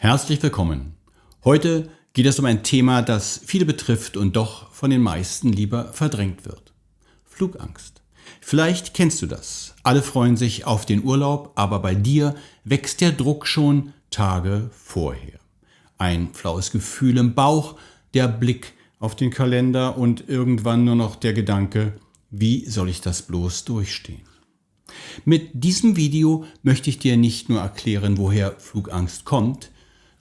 Herzlich willkommen. Heute geht es um ein Thema, das viele betrifft und doch von den meisten lieber verdrängt wird. Flugangst. Vielleicht kennst du das. Alle freuen sich auf den Urlaub, aber bei dir wächst der Druck schon Tage vorher. Ein flaues Gefühl im Bauch, der Blick auf den Kalender und irgendwann nur noch der Gedanke, wie soll ich das bloß durchstehen? Mit diesem Video möchte ich dir nicht nur erklären, woher Flugangst kommt,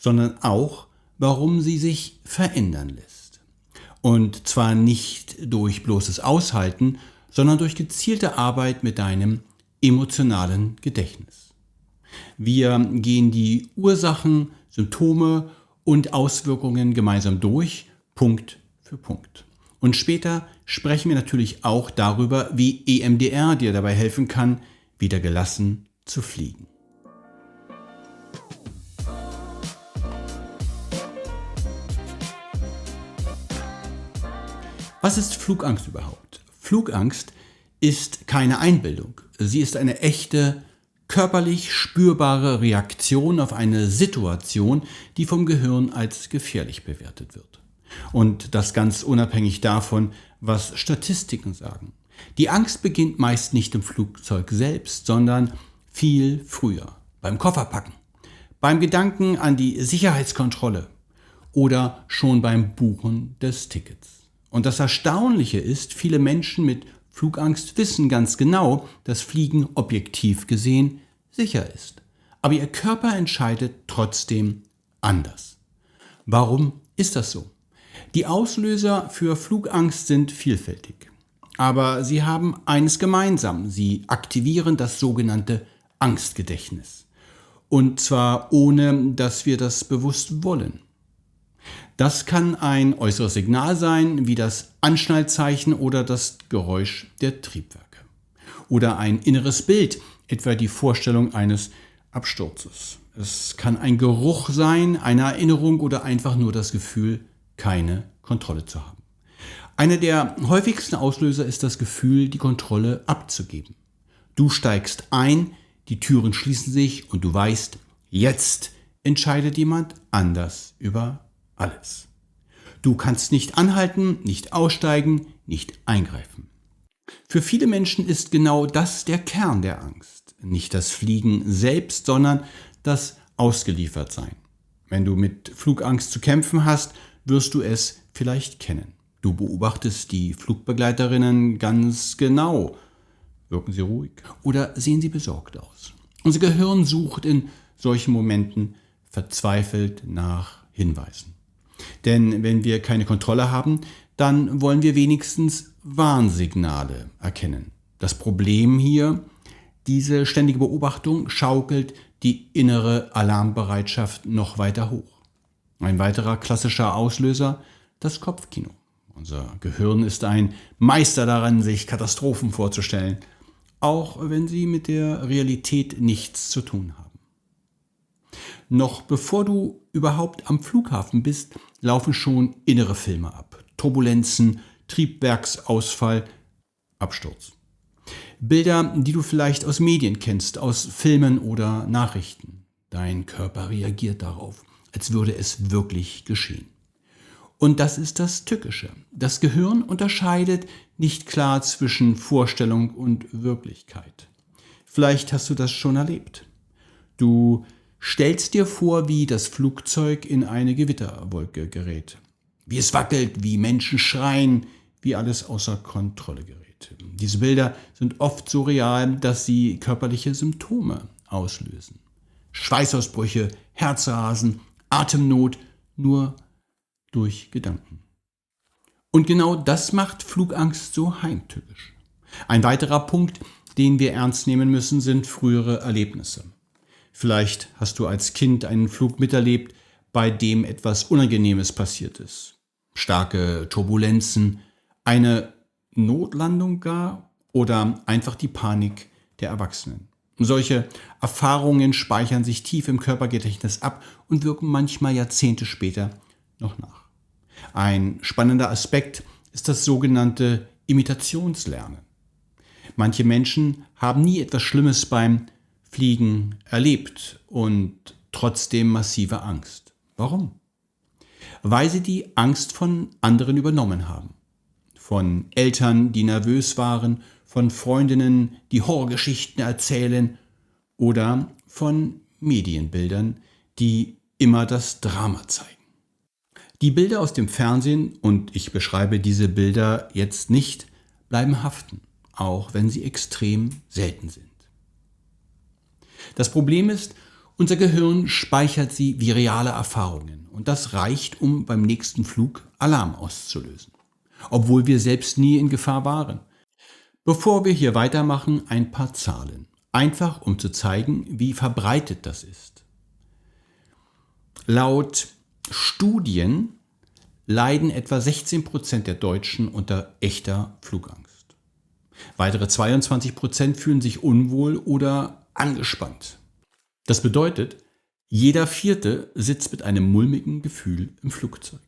sondern auch, warum sie sich verändern lässt. Und zwar nicht durch bloßes Aushalten, sondern durch gezielte Arbeit mit deinem emotionalen Gedächtnis. Wir gehen die Ursachen, Symptome und Auswirkungen gemeinsam durch, Punkt für Punkt. Und später sprechen wir natürlich auch darüber, wie EMDR dir dabei helfen kann, wieder gelassen zu fliegen. Was ist Flugangst überhaupt? Flugangst ist keine Einbildung. Sie ist eine echte, körperlich spürbare Reaktion auf eine Situation, die vom Gehirn als gefährlich bewertet wird. Und das ganz unabhängig davon, was Statistiken sagen. Die Angst beginnt meist nicht im Flugzeug selbst, sondern viel früher. Beim Kofferpacken, beim Gedanken an die Sicherheitskontrolle oder schon beim Buchen des Tickets. Und das Erstaunliche ist, viele Menschen mit Flugangst wissen ganz genau, dass Fliegen objektiv gesehen sicher ist. Aber ihr Körper entscheidet trotzdem anders. Warum ist das so? Die Auslöser für Flugangst sind vielfältig. Aber sie haben eines gemeinsam. Sie aktivieren das sogenannte Angstgedächtnis. Und zwar ohne, dass wir das bewusst wollen. Das kann ein äußeres Signal sein, wie das Anschnallzeichen oder das Geräusch der Triebwerke. Oder ein inneres Bild, etwa die Vorstellung eines Absturzes. Es kann ein Geruch sein, eine Erinnerung oder einfach nur das Gefühl, keine Kontrolle zu haben. Einer der häufigsten Auslöser ist das Gefühl, die Kontrolle abzugeben. Du steigst ein, die Türen schließen sich und du weißt, jetzt entscheidet jemand anders über alles. Du kannst nicht anhalten, nicht aussteigen, nicht eingreifen. Für viele Menschen ist genau das der Kern der Angst. Nicht das Fliegen selbst, sondern das Ausgeliefertsein. Wenn du mit Flugangst zu kämpfen hast, wirst du es vielleicht kennen. Du beobachtest die Flugbegleiterinnen ganz genau. Wirken sie ruhig oder sehen sie besorgt aus? Unser Gehirn sucht in solchen Momenten verzweifelt nach Hinweisen. Denn wenn wir keine Kontrolle haben, dann wollen wir wenigstens Warnsignale erkennen. Das Problem hier, diese ständige Beobachtung schaukelt die innere Alarmbereitschaft noch weiter hoch. Ein weiterer klassischer Auslöser, das Kopfkino. Unser Gehirn ist ein Meister daran, sich Katastrophen vorzustellen, auch wenn sie mit der Realität nichts zu tun haben. Noch bevor du überhaupt am Flughafen bist, laufen schon innere Filme ab. Turbulenzen, Triebwerksausfall, Absturz. Bilder, die du vielleicht aus Medien kennst, aus Filmen oder Nachrichten. Dein Körper reagiert darauf, als würde es wirklich geschehen. Und das ist das Tückische. Das Gehirn unterscheidet nicht klar zwischen Vorstellung und Wirklichkeit. Vielleicht hast du das schon erlebt. Du stellst dir vor, wie das Flugzeug in eine Gewitterwolke gerät. Wie es wackelt, wie Menschen schreien, wie alles außer Kontrolle gerät. Diese Bilder sind oft so real, dass sie körperliche Symptome auslösen. Schweißausbrüche, Herzrasen, Atemnot, nur durch Gedanken. Und genau das macht Flugangst so heimtückisch. Ein weiterer Punkt, den wir ernst nehmen müssen, sind frühere Erlebnisse. Vielleicht hast du als Kind einen Flug miterlebt, bei dem etwas Unangenehmes passiert ist. Starke Turbulenzen, eine Notlandung gar oder einfach die Panik der Erwachsenen. Solche Erfahrungen speichern sich tief im Körpergedächtnis ab und wirken manchmal Jahrzehnte später noch nach. Ein spannender Aspekt ist das sogenannte Imitationslernen. Manche Menschen haben nie etwas Schlimmes beim Fliegen erlebt und trotzdem massive Angst. Warum? Weil sie die Angst von anderen übernommen haben. Von Eltern, die nervös waren, von Freundinnen, die Horrorgeschichten erzählen oder von Medienbildern, die immer das Drama zeigen. Die Bilder aus dem Fernsehen, und ich beschreibe diese Bilder jetzt nicht, bleiben haften, auch wenn sie extrem selten sind. Das Problem ist, unser Gehirn speichert sie wie reale Erfahrungen und das reicht, um beim nächsten Flug Alarm auszulösen, obwohl wir selbst nie in Gefahr waren. Bevor wir hier weitermachen, ein paar Zahlen, einfach um zu zeigen, wie verbreitet das ist. Laut Studien leiden etwa 16% der Deutschen unter echter Flugangst. Weitere 22% fühlen sich unwohl oder angespannt. Das bedeutet, jeder Vierte sitzt mit einem mulmigen Gefühl im Flugzeug.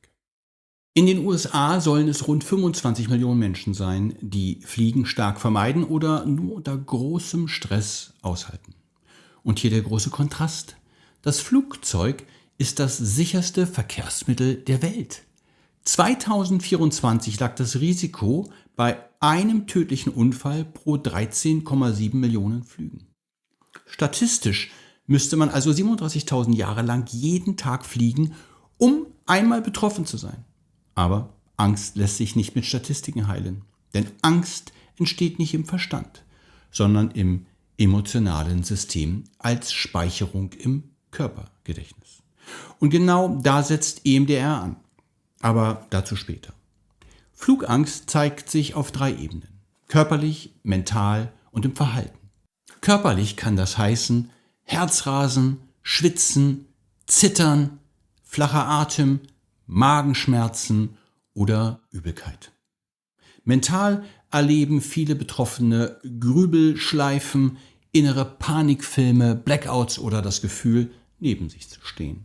In den USA sollen es rund 25 Millionen Menschen sein, die Fliegen stark vermeiden oder nur unter großem Stress aushalten. Und hier der große Kontrast. Das Flugzeug ist das sicherste Verkehrsmittel der Welt. 2024 lag das Risiko bei einem tödlichen Unfall pro 13,7 Millionen Flügen. Statistisch müsste man also 37.000 Jahre lang jeden Tag fliegen, um einmal betroffen zu sein. Aber Angst lässt sich nicht mit Statistiken heilen. Denn Angst entsteht nicht im Verstand, sondern im emotionalen System als Speicherung im Körpergedächtnis. Und genau da setzt EMDR an. Aber dazu später. Flugangst zeigt sich auf 3 Ebenen. Körperlich, mental und im Verhalten. Körperlich kann das heißen Herzrasen, Schwitzen, Zittern, flacher Atem, Magenschmerzen oder Übelkeit. Mental erleben viele Betroffene Grübelschleifen, innere Panikfilme, Blackouts oder das Gefühl, neben sich zu stehen.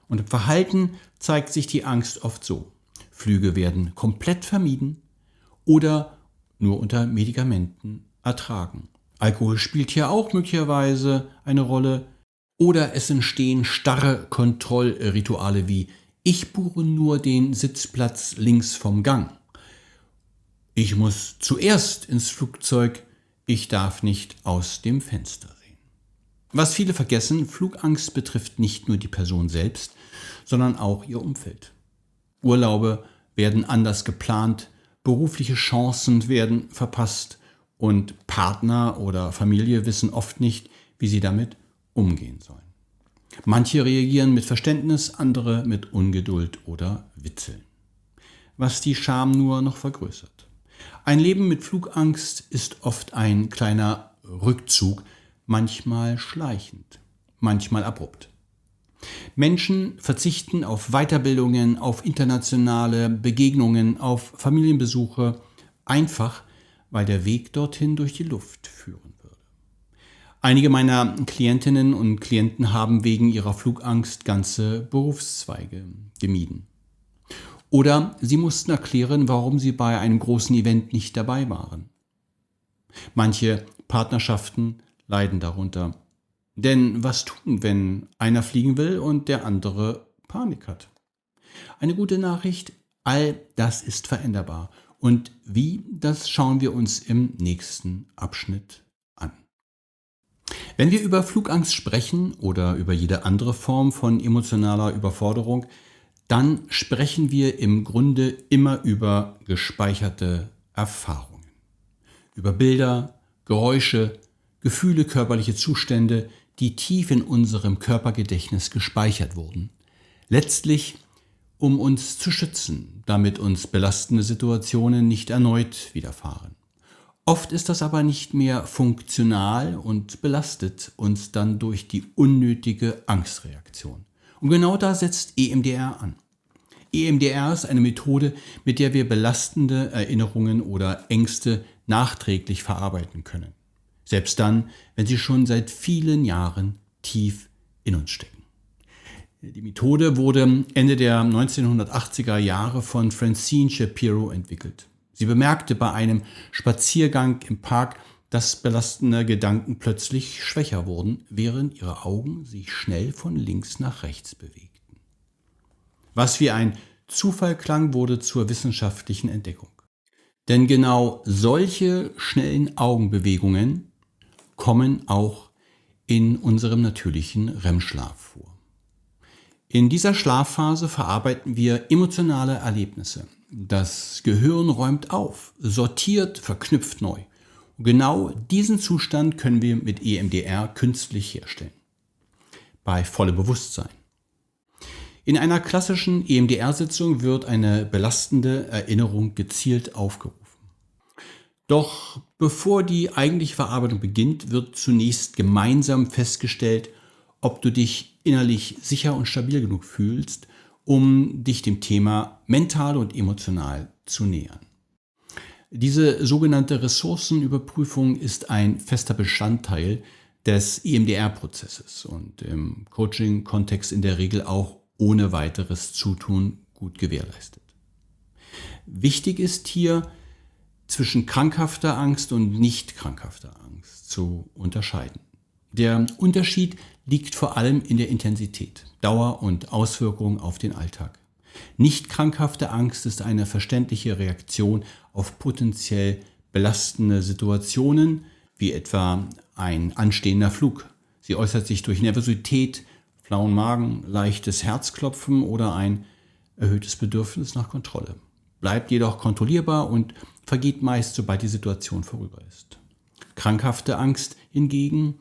Und im Verhalten zeigt sich die Angst oft so. Flüge werden komplett vermieden oder nur unter Medikamenten ertragen. Alkohol spielt hier auch möglicherweise eine Rolle. Oder es entstehen starre Kontrollrituale wie ich buche nur den Sitzplatz links vom Gang. Ich muss zuerst ins Flugzeug, ich darf nicht aus dem Fenster sehen. Was viele vergessen, Flugangst betrifft nicht nur die Person selbst, sondern auch ihr Umfeld. Urlaube werden anders geplant, berufliche Chancen werden verpasst und Partner oder Familie wissen oft nicht, wie sie damit umgehen sollen. Manche reagieren mit Verständnis, andere mit Ungeduld oder Witzeln, was die Scham nur noch vergrößert. Ein Leben mit Flugangst ist oft ein kleiner Rückzug, manchmal schleichend, manchmal abrupt. Menschen verzichten auf Weiterbildungen, auf internationale Begegnungen, auf Familienbesuche, einfach weil der Weg dorthin durch die Luft führen würde. Einige meiner Klientinnen und Klienten haben wegen ihrer Flugangst ganze Berufszweige gemieden. Oder sie mussten erklären, warum sie bei einem großen Event nicht dabei waren. Manche Partnerschaften leiden darunter. Denn was tun, wenn einer fliegen will und der andere Panik hat? Eine gute Nachricht, all das ist veränderbar. Und wie, das schauen wir uns im nächsten Abschnitt an. Wenn wir über Flugangst sprechen oder über jede andere Form von emotionaler Überforderung, dann sprechen wir im Grunde immer über gespeicherte Erfahrungen. Über Bilder, Geräusche, Gefühle, körperliche Zustände, die tief in unserem Körpergedächtnis gespeichert wurden. Letztlich, um uns zu schützen, damit uns belastende Situationen nicht erneut widerfahren. Oft ist das aber nicht mehr funktional und belastet uns dann durch die unnötige Angstreaktion. Und genau da setzt EMDR an. EMDR ist eine Methode, mit der wir belastende Erinnerungen oder Ängste nachträglich verarbeiten können. Selbst dann, wenn sie schon seit vielen Jahren tief in uns stecken. Die Methode wurde Ende der 1980er Jahre von Francine Shapiro entwickelt. Sie bemerkte bei einem Spaziergang im Park, dass belastende Gedanken plötzlich schwächer wurden, während ihre Augen sich schnell von links nach rechts bewegten. Was wie ein Zufall klang, wurde zur wissenschaftlichen Entdeckung. Denn genau solche schnellen Augenbewegungen kommen auch in unserem natürlichen REM-Schlaf vor. In dieser Schlafphase verarbeiten wir emotionale Erlebnisse. Das Gehirn räumt auf, sortiert, verknüpft neu. Und genau diesen Zustand können wir mit EMDR künstlich herstellen. Bei vollem Bewusstsein. In einer klassischen EMDR-Sitzung wird eine belastende Erinnerung gezielt aufgerufen. Doch bevor die eigentliche Verarbeitung beginnt, wird zunächst gemeinsam festgestellt, ob du dich innerlich sicher und stabil genug fühlst, um dich dem Thema mental und emotional zu nähern. Diese sogenannte Ressourcenüberprüfung ist ein fester Bestandteil des EMDR-Prozesses und im Coaching-Kontext in der Regel auch ohne weiteres Zutun gut gewährleistet. Wichtig ist hier, zwischen krankhafter Angst und nicht krankhafter Angst zu unterscheiden. Der Unterschied liegt vor allem in der Intensität, Dauer und Auswirkungen auf den Alltag. Nicht krankhafte Angst ist eine verständliche Reaktion auf potenziell belastende Situationen, wie etwa ein anstehender Flug. Sie äußert sich durch Nervosität, flauen Magen, leichtes Herzklopfen oder ein erhöhtes Bedürfnis nach Kontrolle. Bleibt jedoch kontrollierbar und vergeht meist, sobald die Situation vorüber ist. Krankhafte Angst hingegen,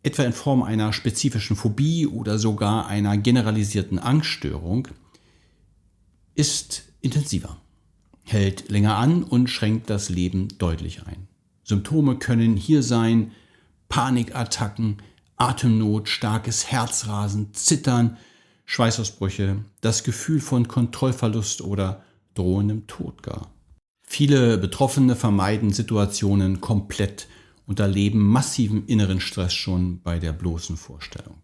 etwa in Form einer spezifischen Phobie oder sogar einer generalisierten Angststörung, ist intensiver, hält länger an und schränkt das Leben deutlich ein. Symptome können hier sein Panikattacken, Atemnot, starkes Herzrasen, Zittern, Schweißausbrüche, das Gefühl von Kontrollverlust oder drohendem Tod gar. Viele Betroffene vermeiden Situationen komplett und erleben massiven inneren Stress schon bei der bloßen Vorstellung.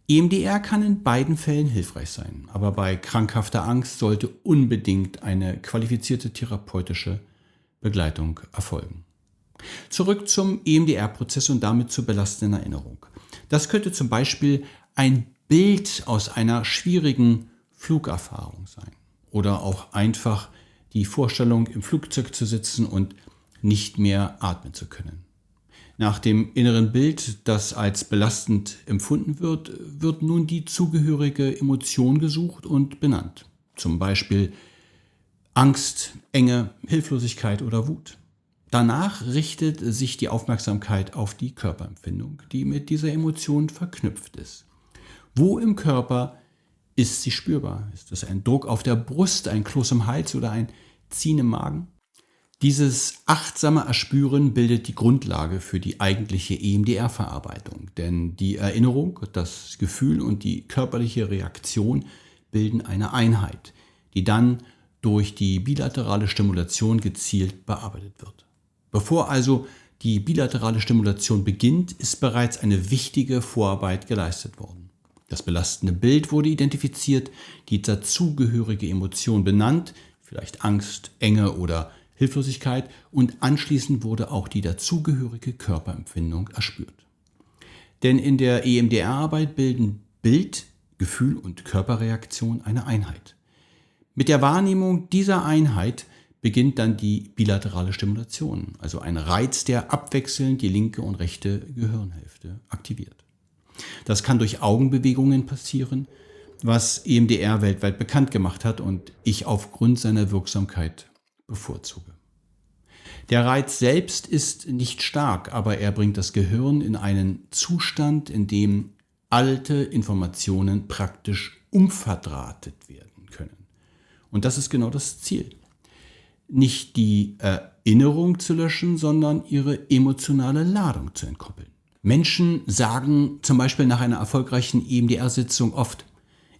EMDR kann in beiden Fällen hilfreich sein, aber bei krankhafter Angst sollte unbedingt eine qualifizierte therapeutische Begleitung erfolgen. Zurück zum EMDR-Prozess und damit zur belastenden Erinnerung. Das könnte zum Beispiel ein Bild aus einer schwierigen Flugerfahrung sein oder auch einfach die Vorstellung, im Flugzeug zu sitzen und nicht mehr atmen zu können. Nach dem inneren Bild, das als belastend empfunden wird, wird nun die zugehörige Emotion gesucht und benannt. Zum Beispiel Angst, Enge, Hilflosigkeit oder Wut. Danach richtet sich die Aufmerksamkeit auf die Körperempfindung, die mit dieser Emotion verknüpft ist. Wo im Körper ist sie spürbar? Ist es ein Druck auf der Brust, ein Kloß im Hals oder ein Ziehen im Magen? Dieses achtsame Erspüren bildet die Grundlage für die eigentliche EMDR-Verarbeitung, denn die Erinnerung, das Gefühl und die körperliche Reaktion bilden eine Einheit, die dann durch die bilaterale Stimulation gezielt bearbeitet wird. Bevor also die bilaterale Stimulation beginnt, ist bereits eine wichtige Vorarbeit geleistet worden. Das belastende Bild wurde identifiziert, die dazugehörige Emotion benannt, vielleicht Angst, Enge oder Hilflosigkeit, und anschließend wurde auch die dazugehörige Körperempfindung erspürt. Denn in der EMDR-Arbeit bilden Bild, Gefühl und Körperreaktion eine Einheit. Mit der Wahrnehmung dieser Einheit beginnt dann die bilaterale Stimulation, also ein Reiz, der abwechselnd die linke und rechte Gehirnhälfte aktiviert. Das kann durch Augenbewegungen passieren, was EMDR weltweit bekannt gemacht hat und ich aufgrund seiner Wirksamkeit bevorzuge. Der Reiz selbst ist nicht stark, aber er bringt das Gehirn in einen Zustand, in dem alte Informationen praktisch umverdrahtet werden können. Und das ist genau das Ziel. Nicht die Erinnerung zu löschen, sondern ihre emotionale Ladung zu entkoppeln. Menschen sagen zum Beispiel nach einer erfolgreichen EMDR-Sitzung oft: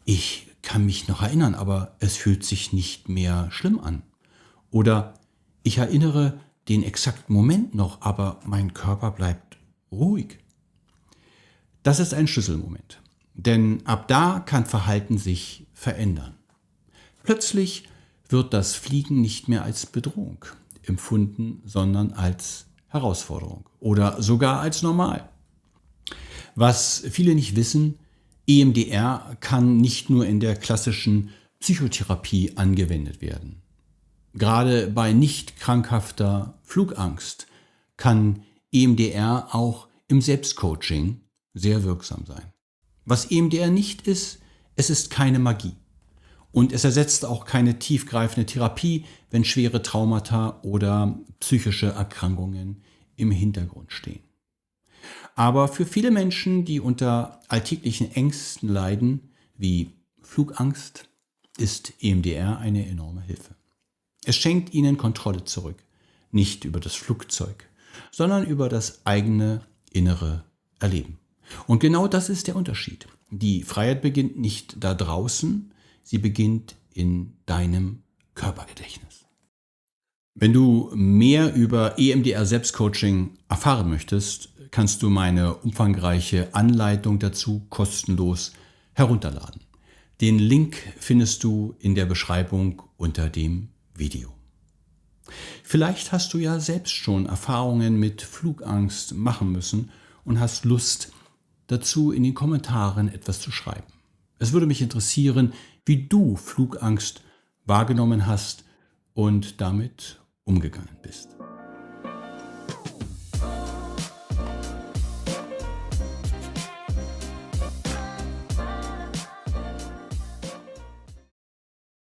Ich kann mich noch erinnern, aber es fühlt sich nicht mehr schlimm an. Oder ich erinnere den exakten Moment noch, aber mein Körper bleibt ruhig. Das ist ein Schlüsselmoment, denn ab da kann Verhalten sich verändern. Plötzlich wird das Fliegen nicht mehr als Bedrohung empfunden, sondern als Herausforderung oder sogar als normal. Was viele nicht wissen, EMDR kann nicht nur in der klassischen Psychotherapie angewendet werden. Gerade bei nicht krankhafter Flugangst kann EMDR auch im Selbstcoaching sehr wirksam sein. Was EMDR nicht ist, es ist keine Magie. Und es ersetzt auch keine tiefgreifende Therapie, wenn schwere Traumata oder psychische Erkrankungen im Hintergrund stehen. Aber für viele Menschen, die unter alltäglichen Ängsten leiden, wie Flugangst, ist EMDR eine enorme Hilfe. Es schenkt ihnen Kontrolle zurück, nicht über das Flugzeug, sondern über das eigene innere Erleben. Und genau das ist der Unterschied. Die Freiheit beginnt nicht da draußen, sie beginnt in deinem Körpergedächtnis. Wenn du mehr über EMDR Selbstcoaching erfahren möchtest, kannst du meine umfangreiche Anleitung dazu kostenlos herunterladen. Den Link findest du in der Beschreibung unter dem Video. Vielleicht hast du ja selbst schon Erfahrungen mit Flugangst machen müssen und hast Lust, dazu in den Kommentaren etwas zu schreiben. Es würde mich interessieren, wie du Flugangst wahrgenommen hast und damit umgegangen bist.